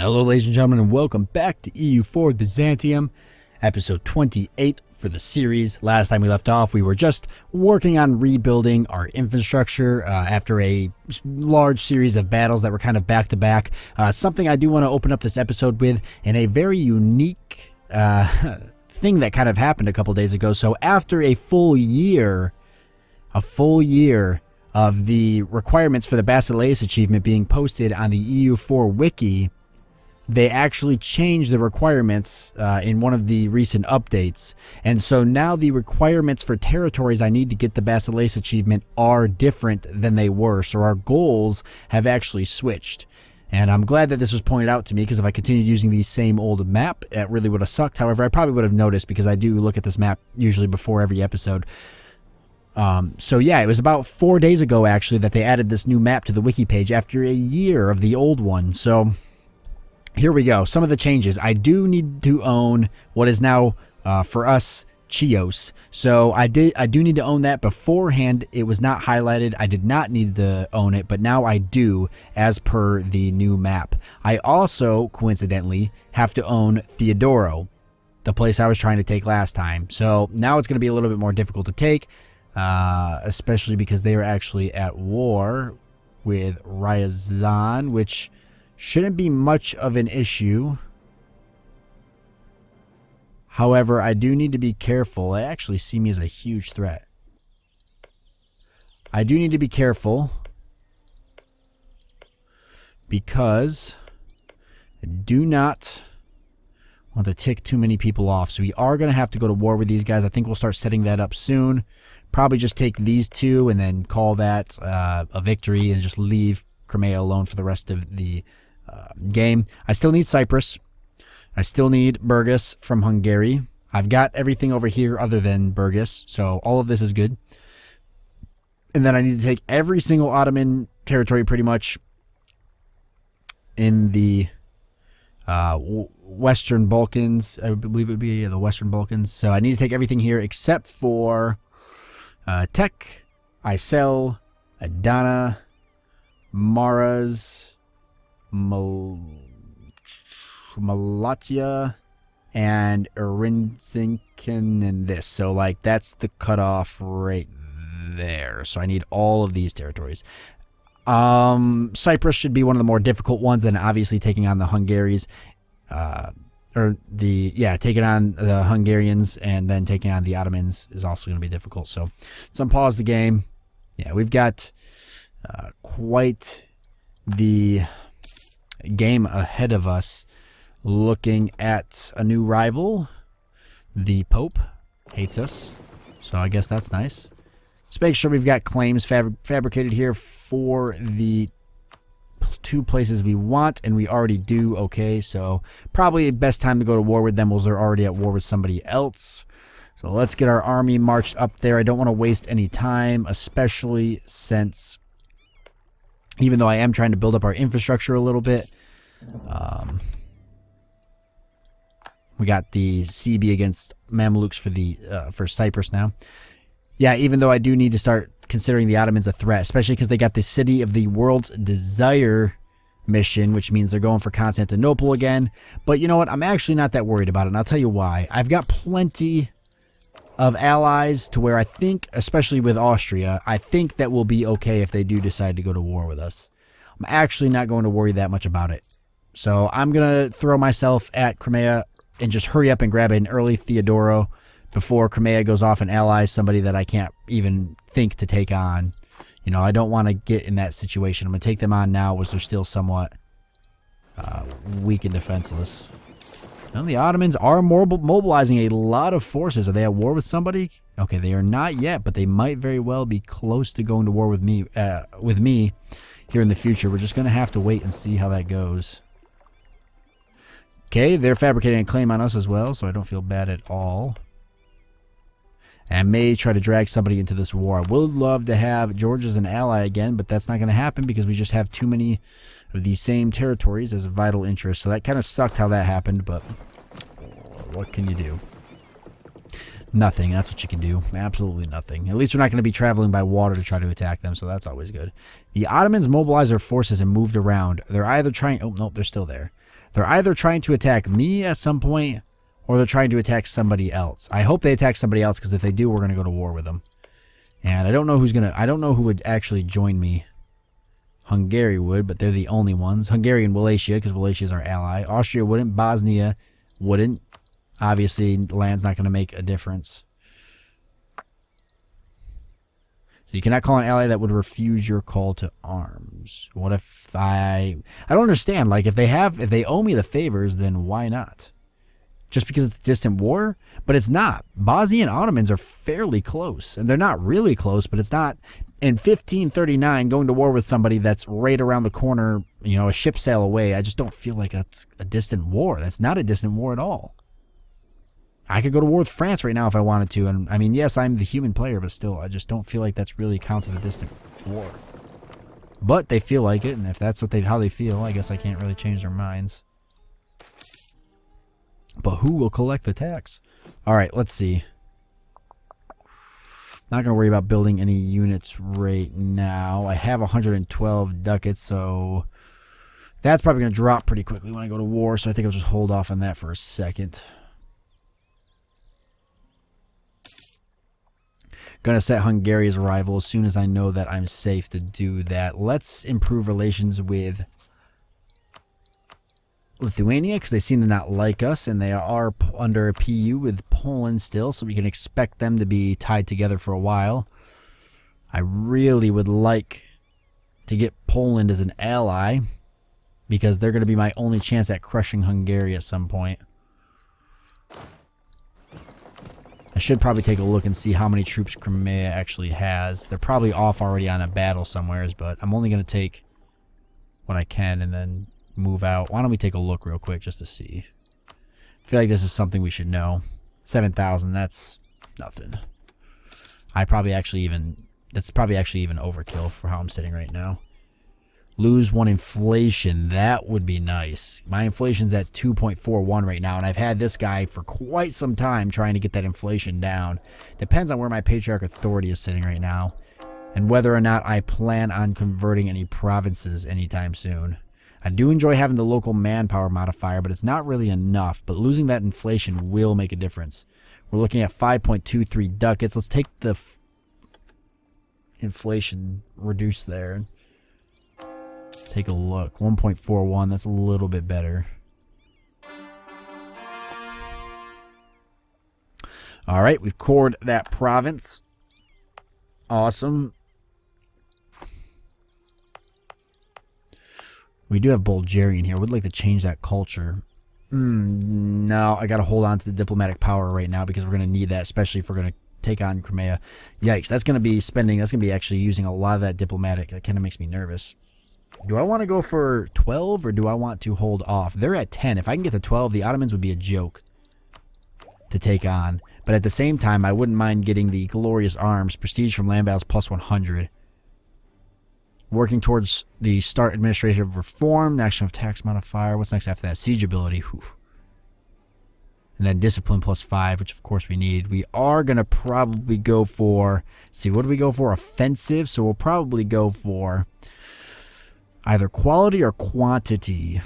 Hello ladies and gentlemen, and welcome back to EU4 Byzantium, episode 28 for the series. Last time we left off, we were just working on rebuilding our infrastructure after a large series of battles that were kind of back-to-back. Something I do want to open up this episode with, and a very unique thing that kind of happened a couple days ago. So after a full year of the requirements for the Basileus achievement being posted on the EU4 wiki, they actually changed the requirements in one of the recent updates. And so now the requirements for territories I need to get the Basileus achievement are different than they were. So our goals have actually switched. And I'm glad that this was pointed out to me, because if I continued using the same old map, it really would have sucked. However, I probably would have noticed, because I do look at this map usually before every episode. So yeah, it was about 4 days ago actually that they added this new map to the wiki page after a year of the old one. So here we go. Some of the changes. I do need to own what is now, for us, Chios. So I do need to own that. Beforehand, it was not highlighted. I did not need to own it, but now I do, as per the new map. I also, coincidentally, have to own Theodoro, the place I was trying to take last time. So now it's going to be a little bit more difficult to take, especially because they are actually at war with Ryazan, which shouldn't be much of an issue. However, I do need to be careful. They actually see me as a huge threat. I do need to be careful because I do not want to tick too many people off. So we are going to have to go to war with these guys. I think we'll start setting that up soon. Probably just take these two and then call that a victory and just leave Crimea alone for the rest of the game. I still need Cyprus. I still need Burgas from Hungary. I've got everything over here other than Burgas, so all of this is good. And then I need to take every single Ottoman territory pretty much in the Western Balkans. I believe it would be the Western Balkans. So I need to take everything here except for Tek, Isel, Adana, Maras, Malatya, and Erinsinken, and this. So like that's the cutoff right there. So I need all of these territories. Cyprus should be one of the more difficult ones, and obviously taking on the Hungaries, taking on the Hungarians and then taking on the Ottomans is also going to be difficult. So let's unpause the game. Yeah, we've got quite the game ahead of us. Looking at a new rival. The Pope hates us, so I guess that's nice. Let's make sure we've got claims fabricated here for the two places we want, and we already do. Okay, so probably best time to go to war with them was they're already at war with somebody else. So let's get our army marched up there. I don't want to waste any time, especially since, even though I am trying to build up our infrastructure a little bit, we got the CB against Mamelukes for Cyprus now. Yeah, even though I do need to start considering the Ottomans a threat, especially because they got the City of the World's Desire mission, which means they're going for Constantinople again. But you know what? I'm actually not that worried about it, and I'll tell you why. I've got plenty of allies to where I think, especially with Austria, I think that we'll be okay if they do decide to go to war with us. I'm actually not going to worry that much about it. So I'm going to throw myself at Crimea and just hurry up and grab an early Theodoro before Crimea goes off and allies somebody that I can't even think to take on. You know, I don't want to get in that situation. I'm going to take them on now, as they're still somewhat weak and defenseless. Well, the Ottomans are mobilizing a lot of forces. Are they at war with somebody? Okay, they are not yet, but they might very well be close to going to war with me here in the future. We're just going to have to wait and see how that goes. Okay, they're fabricating a claim on us as well, so I don't feel bad at all. And I may try to drag somebody into this war. I would love to have Georgia as an ally again, but that's not going to happen because we just have too many of these same territories as vital interests. So that kind of sucked how that happened, but what can you do? Nothing. That's what you can do. Absolutely nothing. At least we're not going to be traveling by water to try to attack them, so that's always good. The Ottomans mobilized their forces and moved around. They're either trying... Oh, nope, they're still there. They're either trying to attack me at some point, or they're trying to attack somebody else. I hope they attack somebody else, because if they do, we're going to go to war with them. And I don't know who's going to... I don't know who would actually join me. Hungary would, but they're the only ones. Hungary and Wallachia, because Wallachia is our ally. Austria wouldn't. Bosnia wouldn't. Obviously, land's not going to make a difference. So you cannot call an ally that would refuse your call to arms. What if I don't understand. Like, if they owe me the favors, then why not? Just because it's a distant war? But it's not. Bosnian Ottomans are fairly close. And they're not really close, but it's not. In 1539, going to war with somebody that's right around the corner, you know, a ship sail away, I just don't feel like that's a distant war. That's not a distant war at all. I could go to war with France right now if I wanted to. And I mean, yes, I'm the human player, but still, I just don't feel like that's really counts as a distant war. But they feel like it, and if that's what how they feel, I guess I can't really change their minds. But who will collect the tax? All right, let's see. Not going to worry about building any units right now. I have 112 ducats, so that's probably going to drop pretty quickly when I go to war, so I think I'll just hold off on that for a second. Going to set Hungary's arrival as soon as I know that I'm safe to do that. Let's improve relations with Lithuania, because they seem to not like us, and they are under a PU with Poland still, so we can expect them to be tied together for a while. I really would like to get Poland as an ally, because they're going to be my only chance at crushing Hungary at some point. I should probably take a look and see how many troops Crimea actually has. They're probably off already on a battle somewheres, but I'm only going to take what I can and then move out. Why don't we take a look real quick just to see? I feel like this is something we should know. 7,000, that's nothing. That's probably actually even overkill for how I'm sitting right now. Lose one inflation, that would be nice. My inflation's at 2.41 right now, and I've had this guy for quite some time trying to get that inflation down. Depends on where my Patriarch authority is sitting right now, and whether or not I plan on converting any provinces anytime soon. I do enjoy having the local manpower modifier, but it's not really enough. But losing that inflation will make a difference. We're looking at 5.23 ducats. Let's take the inflation reduced there. Take a look. 1.41. That's a little bit better. All right, we've cored that province. Awesome. We do have Bulgarian here. Would like to change that culture. No, I got to hold on to the diplomatic power right now because we're going to need that, especially if we're going to take on Crimea. Yikes, that's going to be spending, that's going to be actually using a lot of that diplomatic. That kind of makes me nervous. Do I want to go for 12 or do I want to hold off? They're at 10. If I can get to 12, the Ottomans would be a joke to take on. But at the same time, I wouldn't mind getting the glorious arms, prestige from land battles plus 100. Working towards the start administrative reform, action of tax modifier. What's next after that? Siege ability. Whew. And then discipline plus 5, which of course we need. We are going to probably go for, see, what do we go for? Offensive. So we'll probably go for either quality or quantity.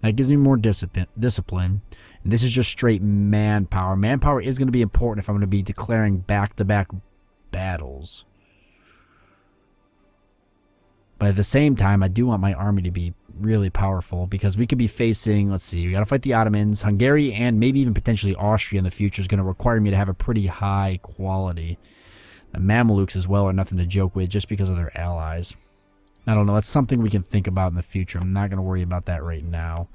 That gives me more discipline. And this is just straight manpower. Manpower is going to be important if I'm going to be declaring back-to-back battles. But at the same time, I do want my army to be really powerful because we could be facing, let's see, we got to fight the Ottomans, Hungary, and maybe even potentially Austria in the future is going to require me to have a pretty high quality. The Mamelukes as well are nothing to joke with just because of their allies. I don't know, that's something we can think about in the future. I'm not going to worry about that right now.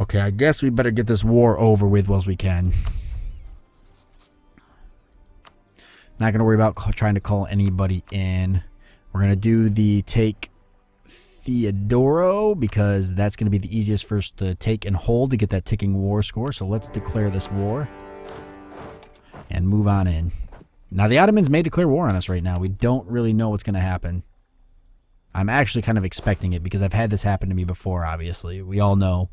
Okay, I guess we better get this war over with while we can. Not going to worry about trying to call anybody in. We're going to do the take Theodoro because that's going to be the easiest for us to take and hold to get that ticking war score. So let's declare this war and move on in. Now the Ottomans may declare war on us right now. We don't really know what's going to happen. I'm actually kind of expecting it because I've had this happen to me before, obviously. We all know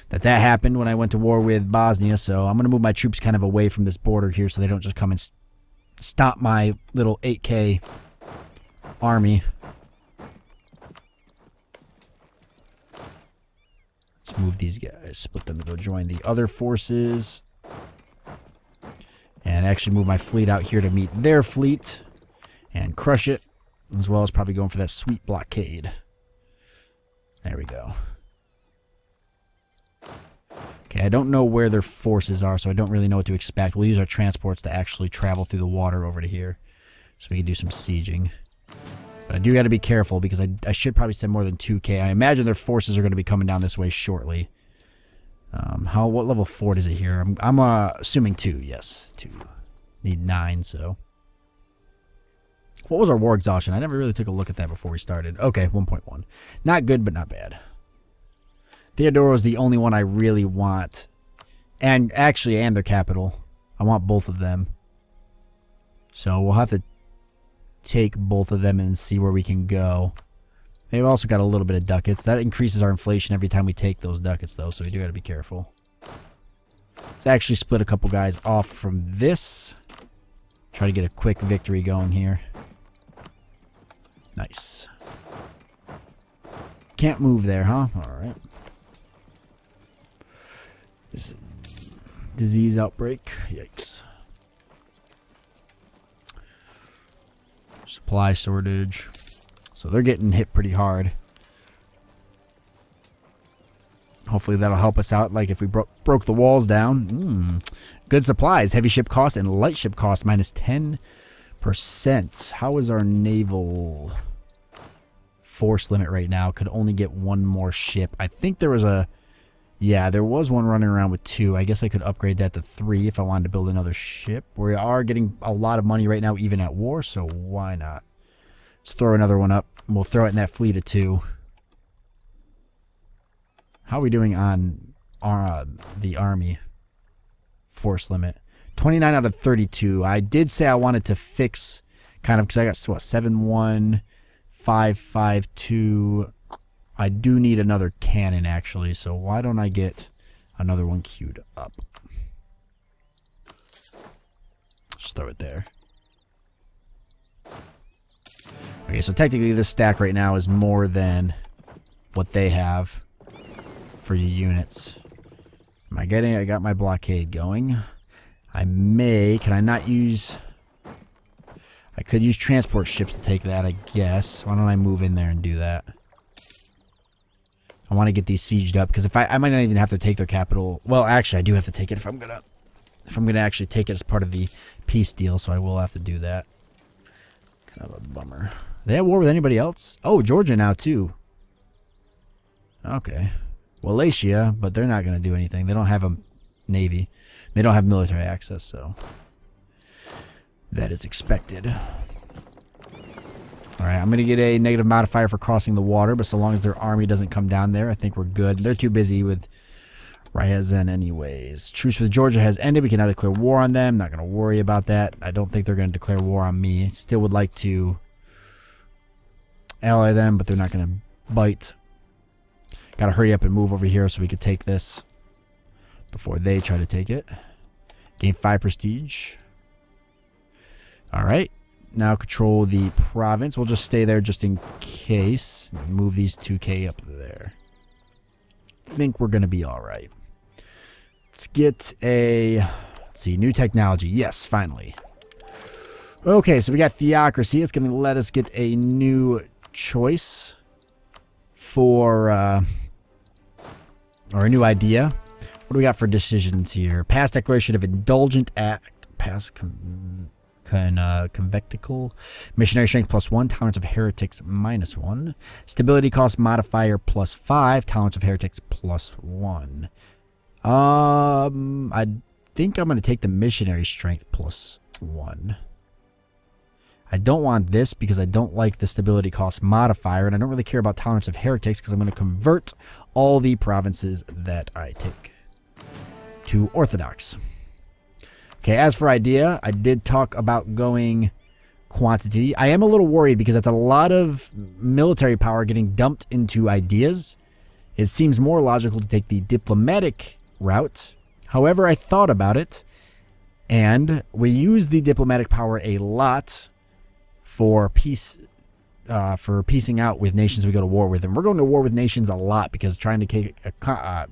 that happened when I went to war with Bosnia, so I'm going to move my troops kind of away from this border here so they don't just come and stop my little 8K army. Let's move these guys, split them to go join the other forces. And actually move my fleet out here to meet their fleet and crush it, as well as probably going for that sweet blockade. There we go. Okay, I don't know where their forces are, so I don't really know what to expect. We'll use our transports to actually travel through the water over to here, so we can do some sieging. But I do got to be careful, because I should probably send more than 2K. I imagine their forces are going to be coming down this way shortly. What level fort is it here? I'm assuming 2, yes, 2. Need 9, so. What was our war exhaustion? I never really took a look at that before we started. Okay, 1.1. Not good, but not bad. Theodora is the only one I really want. And their capital. I want both of them. So we'll have to take both of them and see where we can go. They've also got a little bit of ducats. That increases our inflation every time we take those ducats, though, so we do got to be careful. Let's actually split a couple guys off from this. Try to get a quick victory going here. Nice. Can't move there, huh? Alright. Disease outbreak. Yikes. Supply shortage. So they're getting hit pretty hard. Hopefully that'll help us out, like if we broke the walls down. Good supplies. Heavy ship cost and light ship cost minus 10%. How is our naval force limit right now? Could only get one more ship. I think there was a... Yeah, there was one running around with 2. I guess I could upgrade that to 3 if I wanted to build another ship. We are getting a lot of money right now, even at war, so why not? Let's throw another one up. We'll throw it in that fleet of 2. How are we doing on the army force limit? 29 out of 32. I did say I wanted to fix kind of, because I got, what, 71552. I do need another cannon, actually, so why don't I get another one queued up? Just throw it there. Okay, so technically this stack right now is more than what they have for your units. Am I getting... I got my blockade going. Can I not use... I could use transport ships to take that, I guess. Why don't I move in there and do that? I want to get these sieged up, because if I might not even have to take their capital. Well, actually, I do have to take it if I'm gonna actually take it as part of the peace deal, so I will have to do that. Kind of a bummer. They at war with anybody else? Oh, Georgia now too. Okay. Wallachia, but they're not gonna do anything. They don't have a navy. They don't have military access, so that is expected. Alright, I'm going to get a negative modifier for crossing the water, but so long as their army doesn't come down there, I think we're good. They're too busy with Ryazan anyways. Truce with Georgia has ended. We can now declare war on them. Not going to worry about that. I don't think they're going to declare war on me. Still would like to ally them, but they're not going to bite. Got to hurry up and move over here so we could take this before they try to take it. Gain 5 prestige. Alright. Now control the province. We'll just stay there just in case. Move these 2K up there. I think we're going to be alright. Let's get a... Let's see, new technology. Yes, finally. Okay, so we got theocracy. It's going to let us get a new choice for... or a new idea. What do we got for decisions here? Past declaration of indulgent act. Past... convectical missionary strength +1, tolerance of heretics -1, stability cost modifier +5, tolerance of heretics +1. I think I'm going to take the missionary strength +1. I don't want this because I don't like the stability cost modifier, and I don't really care about tolerance of heretics because I'm going to convert all the provinces that I take to Orthodox. Okay, as for idea, I did talk about going quantity. I am a little worried because that's a lot of military power getting dumped into ideas It seems more logical to take the diplomatic route. However, I thought about it, and we use the diplomatic power a lot for peace, for piecing out with nations we go to war with. And we're going to war with nations a lot because trying to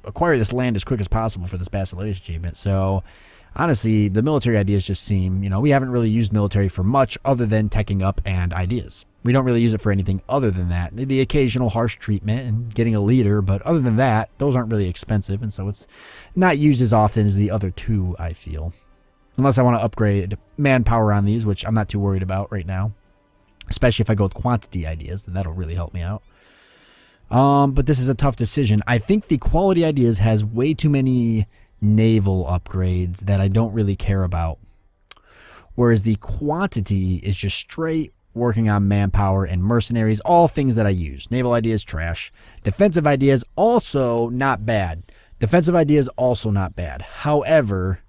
acquire this land as quick as possible for this Basileus achievement. So, honestly, the military ideas just seem, we haven't really used military for much other than teching up and ideas. We don't really use it for anything other than that. The occasional harsh treatment and getting a leader, but other than that, those aren't really expensive, and so it's not used as often as the other two, I feel. Unless I want to upgrade manpower on these, which I'm not too worried about right now. Especially if I go with quantity ideas, then that'll really help me out. But this is a tough decision. I think the quality ideas has way too many naval upgrades that I don't really care about. Whereas the quantity is just straight working on manpower and mercenaries, all things that I use. Naval ideas, trash. Defensive ideas, also not bad. Defensive ideas, also not bad. However,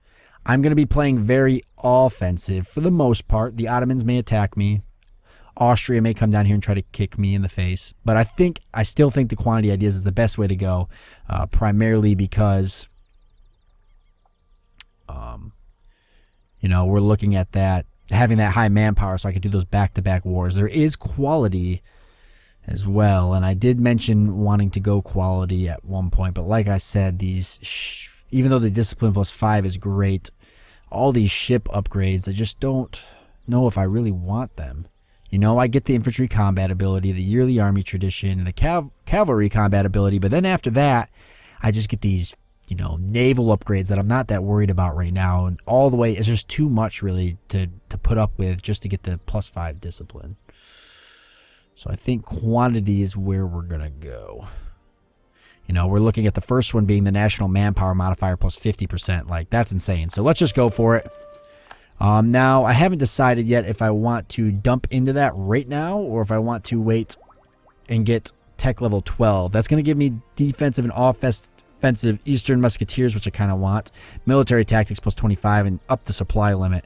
I'm going to be playing very offensive for the most part. The Ottomans may attack me. Austria may come down here and try to kick me in the face. But I still think the quantity ideas is the best way to go, primarily because, we're looking at that, having that high manpower so I could do those back-to-back wars. There is quality as well, and I did mention wanting to go quality at one point, but like I said, even though the discipline +5 is great, all these ship upgrades, I just don't know if I really want them. I get the infantry combat ability, the yearly army tradition, and the cavalry combat ability, but then after that, I just get these naval upgrades that I'm not that worried about right now, and all the way, it's just too much really to put up with just to get the +5 discipline. So I think quantity is where we're gonna go. We're looking at the first one being the national manpower modifier +50%. Like, that's insane. So let's just go for it. Now, I haven't decided yet if I want to dump into that right now or if I want to wait and get tech level 12. That's going to give me defensive and offensive Eastern Musketeers, which I kind of want. Military tactics +25 and up the supply limit.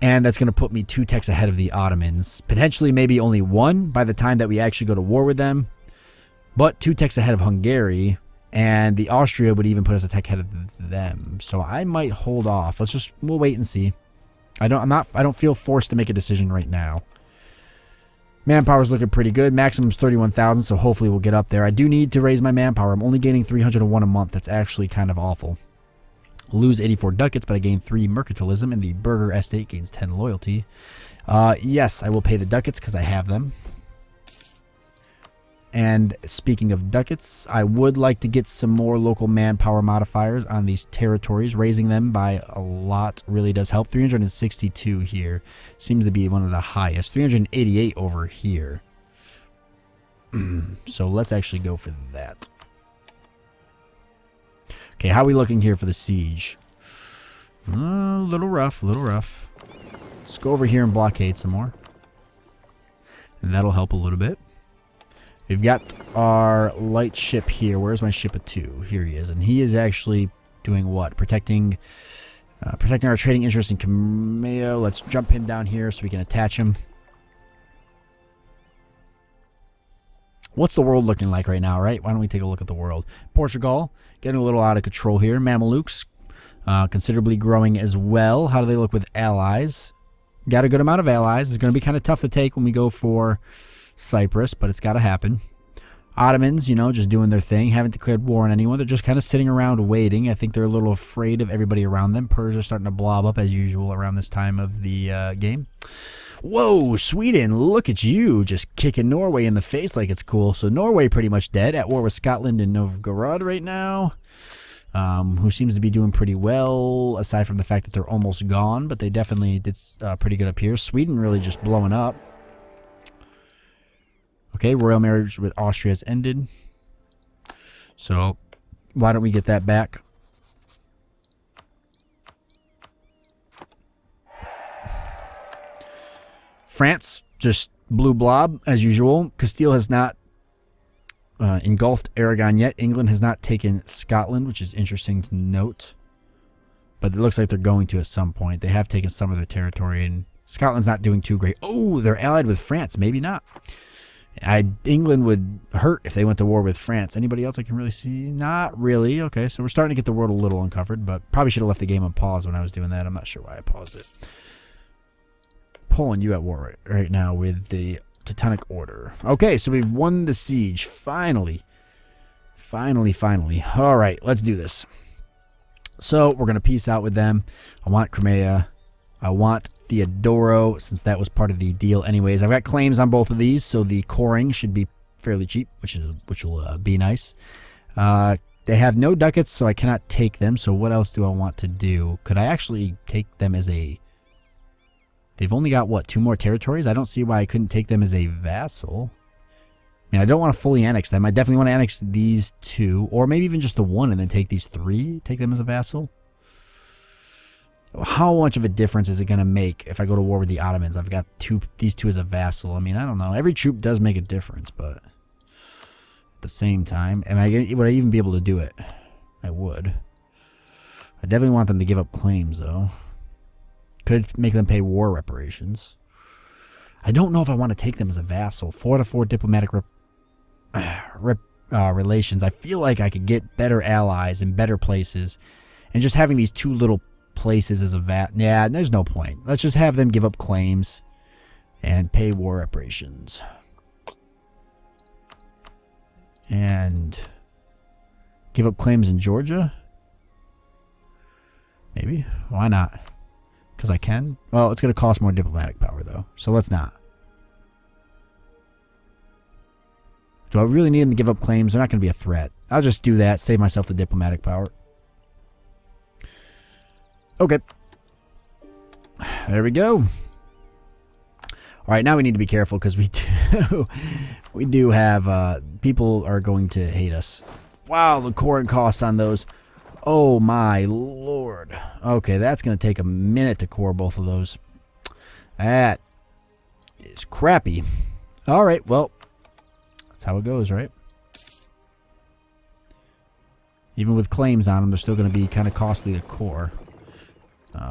And that's going to put me 2 techs ahead of the Ottomans. Potentially maybe only 1 by the time that we actually go to war with them. But 2 techs ahead of Hungary. And the Austria would even put us a tech ahead of them. So I might hold off. We'll wait and see. I don't feel forced to make a decision right now. Manpower's looking pretty good. Maximum's 31,000, so hopefully we'll get up there. I do need to raise my manpower. I'm only gaining 301 a month. That's actually kind of awful. Lose 84 ducats, but I gain 3 mercantilism, and the Burger Estate gains 10 loyalty. Yes, I will pay the ducats because I have them. And speaking of ducats, I would like to get some more local manpower modifiers on these territories. Raising them by a lot really does help. 362 here seems to be one of the highest. 388 over here. So let's actually go for that. Okay, how are we looking here for the siege? A little rough, a little rough. Let's go over here and blockade some more. And that'll help a little bit. We've got our light ship here. Where's my ship of 2? Here he is. And he is actually doing what? Protecting our trading interests in Crimea. Let's jump him down here so we can attach him. What's the world looking like right now, right? Why don't we take a look at the world? Portugal, getting a little out of control here. Mamelukes, considerably growing as well. How do they look with allies? Got a good amount of allies. It's going to be kind of tough to take when we go for Cyprus, but it's got to happen. Ottomans, just doing their thing. Haven't declared war on anyone. They're just kind of sitting around waiting. I think they're a little afraid of everybody around them. Persia starting to blob up as usual around this time of the game. Whoa, Sweden, look at you, just kicking Norway in the face like it's cool. So Norway pretty much dead, at war with Scotland and Novgorod right now, who seems to be doing pretty well, aside from the fact that they're almost gone, but they definitely did pretty good up here. Sweden really just blowing up. Okay, royal marriage with Austria has ended. So why don't we get that back? France, just blue blob, as usual. Castile has not engulfed Aragon yet. England has not taken Scotland, which is interesting to note. But it looks like they're going to at some point. They have taken some of their territory, and Scotland's not doing too great. Oh, they're allied with France. Maybe not. England would hurt if they went to war with France. Anybody else I can really see? Not really. Okay, so we're starting to get the world a little uncovered, but probably should have left the game on pause when I was doing that. I'm not sure why I paused it. Poland, you at war right now with the Teutonic Order. Okay, so we've won the siege. Finally. Finally. All right, let's do this. So we're going to peace out with them. I want Crimea. I want Theodoro, since that was part of the deal anyways. I've got claims on both of these, so the coring should be fairly cheap, which will be nice. They have no ducats, so I cannot take them. So what else do I want to do? Could I actually take them as a... They've only got, what, 2 more territories? I don't see why I couldn't take them as a vassal. I mean, I don't want to fully annex them. I definitely want to annex these 2, or maybe even just the 1 and then take these 3, take them as a vassal. How much of a difference is it going to make if I go to war with the Ottomans? I've got these 2 as a vassal. I mean, I don't know. Every troop does make a difference, but at the same time, would I even be able to do it? I would. I definitely want them to give up claims, though. Could make them pay war reparations. I don't know if I want to take them as a vassal. 4-4 diplomatic relations. I feel like I could get better allies in better places, and just having these 2 little places as a yeah, there's no point. Let's just have them give up claims and pay war reparations. And give up claims in Georgia? Maybe. Why not? Because I can? Well, it's going to cost more diplomatic power, though. So let's not. Do I really need them to give up claims? They're not going to be a threat. I'll just do that. Save myself the diplomatic power. Okay. There we go. All right, now we need to be careful because we do have people are going to hate us. Wow, the coring costs on those. Oh my lord. Okay, that's going to take a minute to core both of those. That is crappy. All right, well, that's how it goes, right? Even with claims on them, they're still going to be kind of costly to core.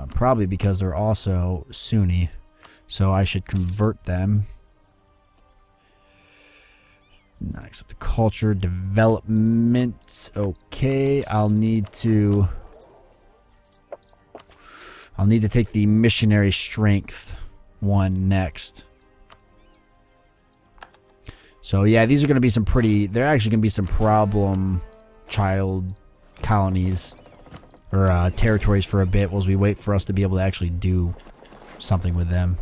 Probably because they're also Sunni. So I should convert them. Not accept the culture, development. Okay, I'll need to take the missionary strength one next. So yeah, these are going to be some pretty... They're actually going to be some problem child colonies or territories for a bit while we wait for us to be able to actually do something with them.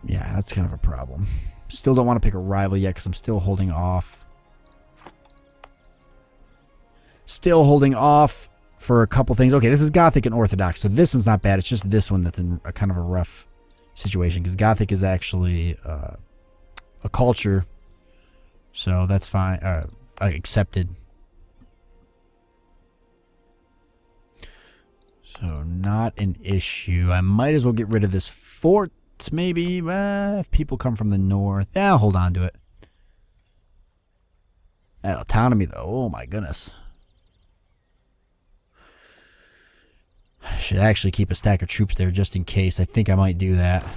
Yeah, that's kind of a problem. Still don't want to pick a rival yet because I'm still holding off. Still holding off for a couple things. Okay, this is Gothic and Orthodox, so this one's not bad. It's just this one that's in a kind of a rough situation because Gothic is actually a culture, so that's fine. Accepted. So not an issue. I might as well get rid of this fort. Maybe if people come from the north, I'll hold on to it. That autonomy, though, oh my goodness. I should actually keep a stack of troops there just in case. I think I might do that.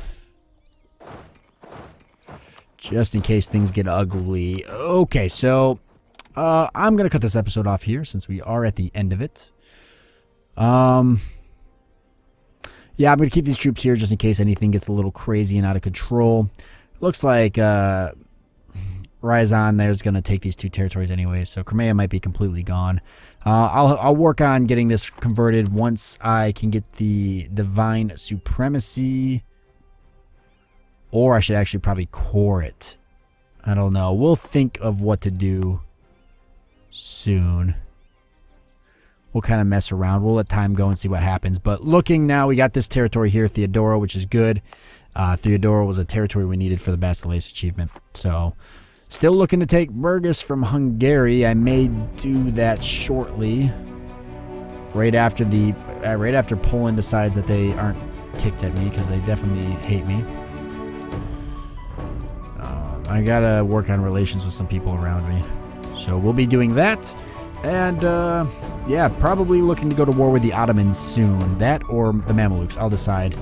Just in case things get ugly. Okay, so I'm going to cut this episode off here since we are at the end of it. Yeah, I'm going to keep these troops here just in case anything gets a little crazy and out of control. Looks like Ryazan there's going to take these 2 territories anyway, so Crimea might be completely gone. I'll work on getting this converted once I can get the Divine Supremacy. Or I should actually probably core it. I don't know. We'll think of what to do soon. We'll kind of mess around. We'll let time go and see what happens. But looking now, we got this territory here, Theodoro, which is good. Theodoro was a territory we needed for the Basileus achievement. So, still looking to take Burgas from Hungary. I may do that shortly. Right after Poland decides that they aren't ticked at me, because they definitely hate me. I gotta work on relations with some people around me. So we'll be doing that. And, yeah, probably looking to go to war with the Ottomans soon. That or the Mamelukes. I'll decide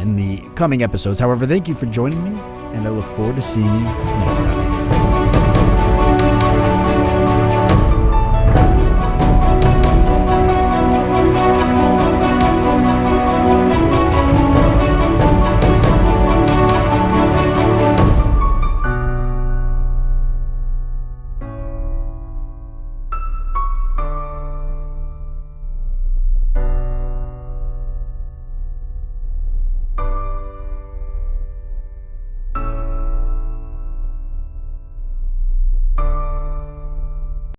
in in the coming episodes. However, thank you for joining me, and I look forward to seeing you next time.